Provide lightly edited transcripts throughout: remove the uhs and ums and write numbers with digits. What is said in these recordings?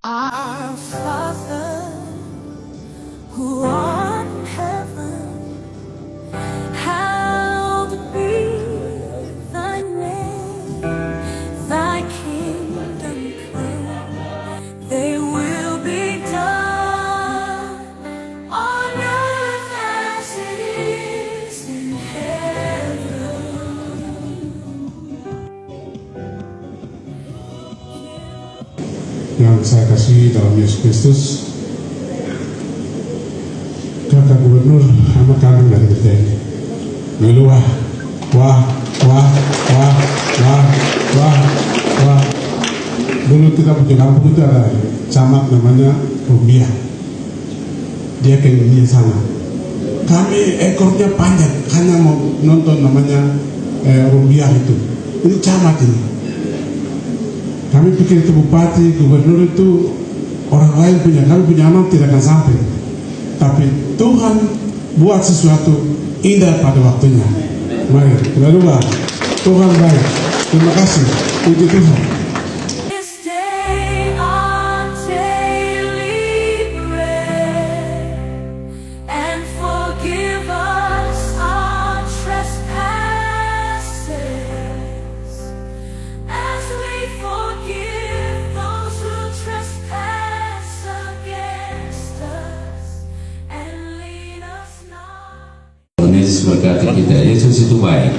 Our Father, who art in heaven, hallowed be thy name. Thy kingdom come, thy will be done on earth as it is in heaven. Yang saya kasih dalam Yesus Kristus, Kakak Gubernur amat kagum dari kita ini. Lalu wah. Dulu kita punya kampung itu ada camat namanya Rumbia. Dia keinginannya sama. Kami ekornya panjang, hanya mau nonton namanya Rumbia itu. Ini camat ini. Kami pikir itu bupati, gubernur itu orang lain punya, kami punya anak tidak akan sampai. Tapi Tuhan buat sesuatu indah pada waktunya. Mari, kita doa. Tuhan baik. Terima kasih. Puji Tuhan. This day our daily bread, and forgive us our trespasses, as we forgive those who trespass against us, and lead us not. Tuhan Yesus berkati kita. Yesus itu baik.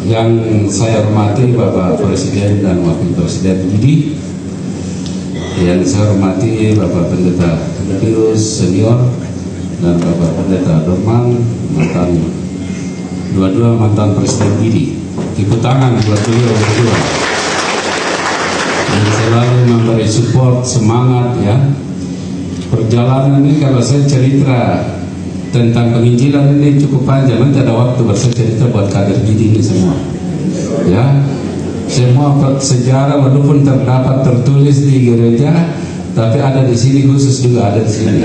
Yang saya hormati Bapak Presiden dan Wakil Presiden Budi, yang saya hormati Bapak Pendeta Pius Senior dan Bapak Pendeta Dorman, dua-dua mantan Presiden Budi. Tepuk tangan buat beliau berdua yang selalu memberi support, semangat ya. Perjalanan ini kalau saya cerita tentang penginjilan ini cukup panjang, nanti ada waktu bercerita buat kader Gidi ini semua ya, semua sejarah walaupun terdapat tertulis di gereja, tapi ada di sini khusus juga ada di sini.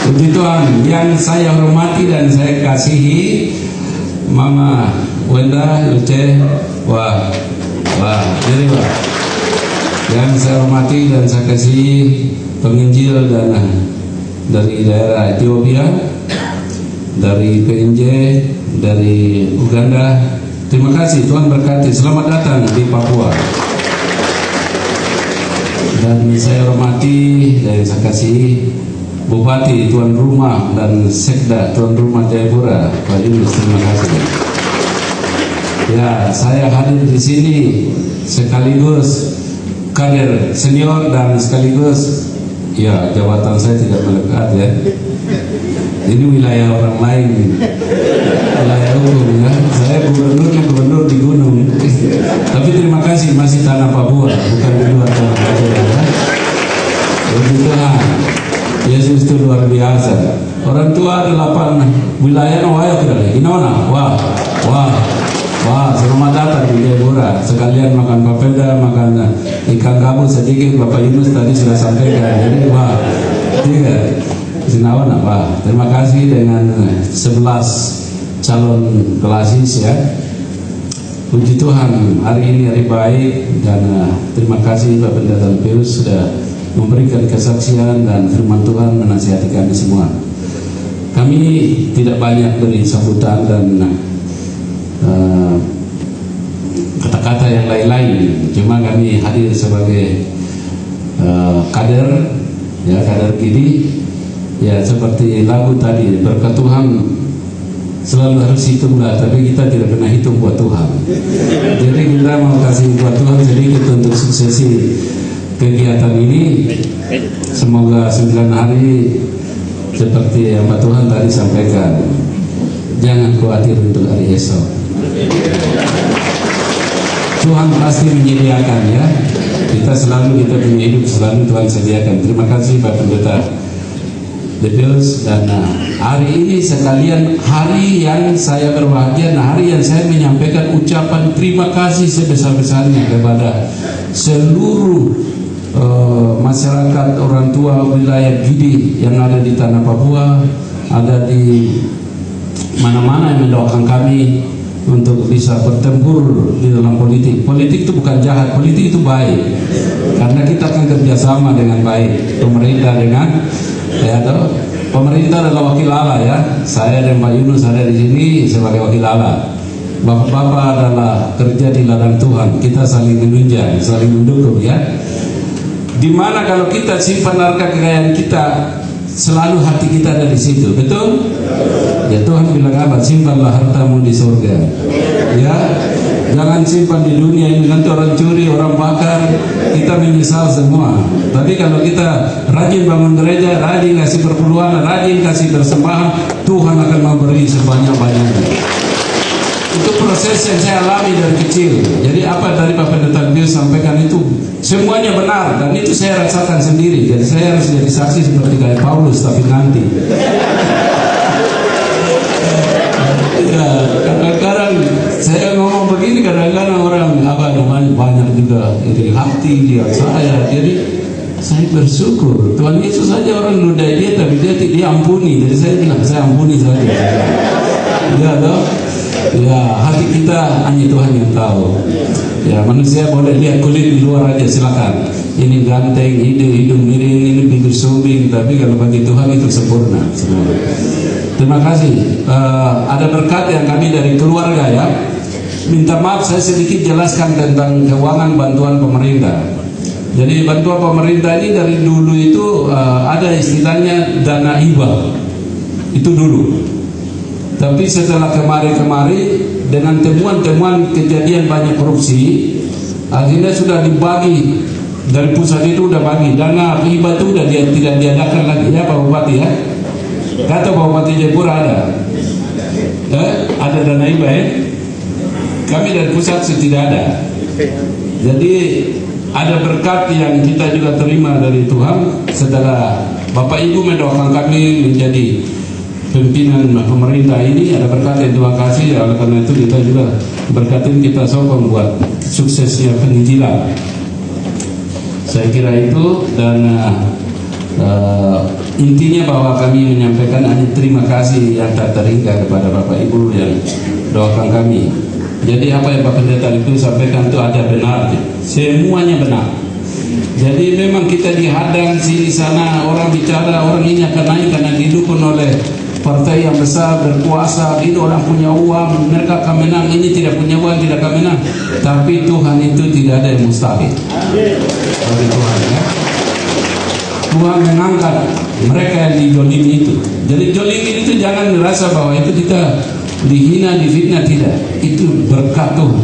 Puji Tuhan. Yang saya hormati dan saya kasihi Mama Wenda Luce, jadi yang saya hormati dan saya kasihi penginjil dan dari daerah Ethiopia, dari PNJ, dari Uganda. Terima kasih, Tuhan berkati. Selamat datang di Papua. Dan saya hormati dan saya kasih Bupati, Tuan Rumah, dan Sekda Tuan Rumah Jayapura, Pak Yunus. Terima kasih. Ya, saya hadir di sini sekaligus kader senior dan sekaligus ya, jabatan saya tidak melekat ya. Ini wilayah orang lain, wilayah hukum ya. Saya gubernur di gunung. Tapi terima kasih masih tanah Papua, bukan di luar tanah Papua ya. Puji Tuhan. Yesus itu luar biasa. Orang tua 8 wilayah wahai kita. Gimana? Wah. Selamat datang di Jayapura. Sekalian makan papeda, makan ikan gabus sedikit. Bapak Yunus tadi sudah sampaikan. Jadi tiga. Sinawana, terima kasih dengan 11 calon kelasis ya. Puji Tuhan, hari ini hari baik dan terima kasih Bapak Pendeta Pius sudah memberikan kesaksian dan firman Tuhan menasihati kami semua. Kami tidak banyak beri sambutan dan kata-kata yang lain-lain, cuma kami hadir sebagai kader ya, kader Gidi ya, seperti lagu tadi, berkat Tuhan selalu harus hitunglah, tapi kita tidak pernah hitung buat Tuhan. Jadi kita mau kasih buat Tuhan sedikit untuk suksesi kegiatan ini. Semoga 9 hari seperti yang Pak Tuhan tadi sampaikan, jangan khawatir untuk hari esok. Tuhan pasti menyediakan ya. Kita punya hidup selalu Tuhan sediakan. Terima kasih Pak Pendeta Deus. Dan hari ini sekalian hari yang saya berbahagia, hari yang saya menyampaikan ucapan terima kasih sebesar-besarnya kepada seluruh masyarakat orang tua wilayah Gidi yang ada di tanah Papua, ada di mana-mana yang mendoakan kami untuk bisa bertempur di dalam politik. Politik itu bukan jahat, politik itu baik. Karena kita akan kerjasama dengan baik, pemerintah dengan pemerintah adalah wakil Allah ya. Saya dan Pak Yunus ada di sini sebagai wakil Allah. Bapak-bapak adalah kerja di ladang Tuhan. Kita saling menunjang, saling mendukung ya. Dimana kalau kita simpan harta kekayaan kita, selalu hati kita ada di situ, betul? Ya Tuhan bilang apa? Simpanlah hartamu di surga. Ya, jangan simpan di dunia ini, nanti orang curi, orang bakar, kita menyesal semua. Tapi kalau kita rajin bangun gereja, rajin kasih perpuluhan, rajin kasih persembahan, Tuhan akan memberi sebanyak-banyaknya. Itu proses yang saya alami dari kecil. Jadi apa dari Pak Pendeta Bius sampaikan itu semuanya benar, dan itu saya rasakan sendiri. Jadi saya harus jadi saksi seperti kayak Paulus tapi nanti. Ya, kadang-kadang saya ngomong begini, kadang-kadang orang banyak juga iri hati lihat saya. Jadi saya bersyukur Tuhan Yesus saja orang nodai dia, tapi dia ampuni. Jadi saya bilang saya ampuni saja. Ya toh. Ya, hati kita hanya Tuhan yang tahu. Ya, manusia boleh lihat kulit di luar aja, silakan. Ini ganteng, hidung miring, ini bibir sumbing, tapi kalau bagi Tuhan itu sempurna semua. Terima kasih. Ada berkat yang kami dari keluarga ya. Minta maaf saya sedikit jelaskan tentang keuangan bantuan pemerintah. Jadi bantuan pemerintah ini dari dulu itu ada istilahnya dana hibah. Itu dulu. Tapi setelah kemari dengan temuan-temuan kejadian banyak korupsi, akhirnya sudah dibagi dari pusat itu udah bagi dana hibah itu udah tidak diadakan lagi ya Pak Bupati ya. Kata Pak Bupati Jayapura ada dana hibah ya. Kami dari pusat tidak ada. Jadi ada berkat yang kita juga terima dari Tuhan setelah Bapak Ibu mendoakan kami menjadi pimpinan pemerintah ini. Ada berkat yang Tuhan kasih, oleh karena itu kita juga berkatin, kita sokong buat suksesnya penginjilan. Saya kira itu, dan intinya bahwa kami menyampaikan hanya terima kasih yang tak terhingga kepada Bapak Ibu yang doakan kami. Jadi apa yang Pak Pendeta itu sampaikan itu ada benar, semuanya benar. Jadi memang kita dihadang sini sana, orang bicara, orang ini akan naik karena didukung oleh partai yang besar berkuasa, ini orang punya uang, mereka akan menang, ini tidak punya uang, tidak akan menang. Tapi Tuhan itu tidak ada yang mustahil bagi Tuhan ya. Tuhan mengangkat mereka yang dijolimi itu. Jadi jolimi itu jangan merasa bahwa itu kita dihina, difitnah, tidak. Itu berkat Tuhan.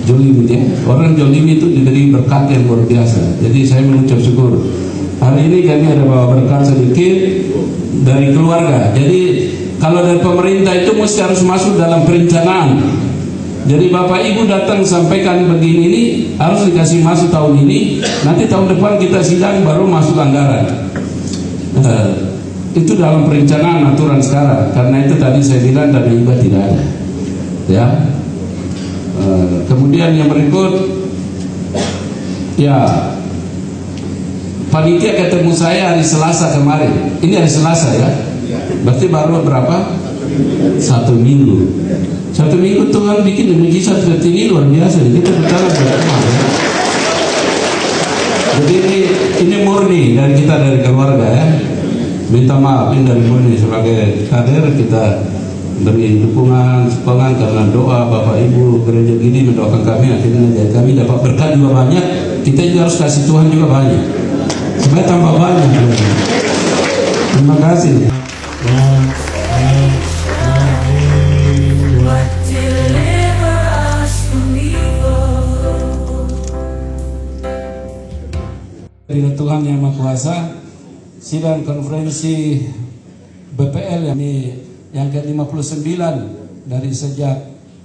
Jolimi ya. Orang jolimi itu diberi berkat yang luar biasa. Jadi saya mengucap syukur. Hari ini kami ada bawa berkat sedikit dari keluarga. Jadi kalau dari pemerintah itu mesti harus masuk dalam perencanaan. Jadi Bapak Ibu datang sampaikan begini, ini harus dikasih masuk tahun ini. Nanti tahun depan kita sidang baru masuk anggaran. Itu dalam perencanaan aturan sekarang. Karena itu tadi saya bilang dana hibah tidak ada. Ya. Kemudian yang berikut, ya. Panitia ketemu saya hari Selasa kemarin. Ini hari Selasa ya. Berarti baru berapa? 1 minggu. 1 minggu Tuhan bikin mujizat seperti ini luar biasa. Kita bicara bersama. Jadi ini murni dari kita, dari keluarga ya. Minta maaf ini dari murni sebagai kader, kita beri dukungan karena doa Bapak Ibu gereja gini mendoakan kami, akhirnya kami dapat berkat juga banyak. Kita juga harus kasih Tuhan juga banyak supaya tambah banyak. Terima kasih. What deliver us from evil? Dari Tuhan Yang Maha Kuasa, sidang konferensi BPL yang ke-59 dari sejak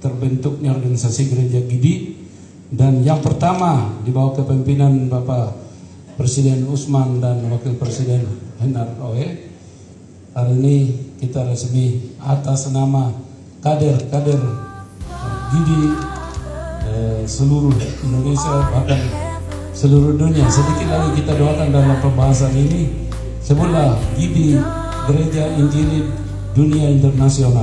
terbentuknya organisasi Gereja Gidi, dan yang pertama di bawah kepemimpinan Bapak Presiden Usman dan Wakil Presiden Henar Oe. Hari ini kita resmi atas nama kader-kader Gidi seluruh Indonesia, bahkan seluruh dunia. Sedikit lagi kita doakan dalam pembahasan ini, semoga Gidi Gereja Injili Dunia Internasional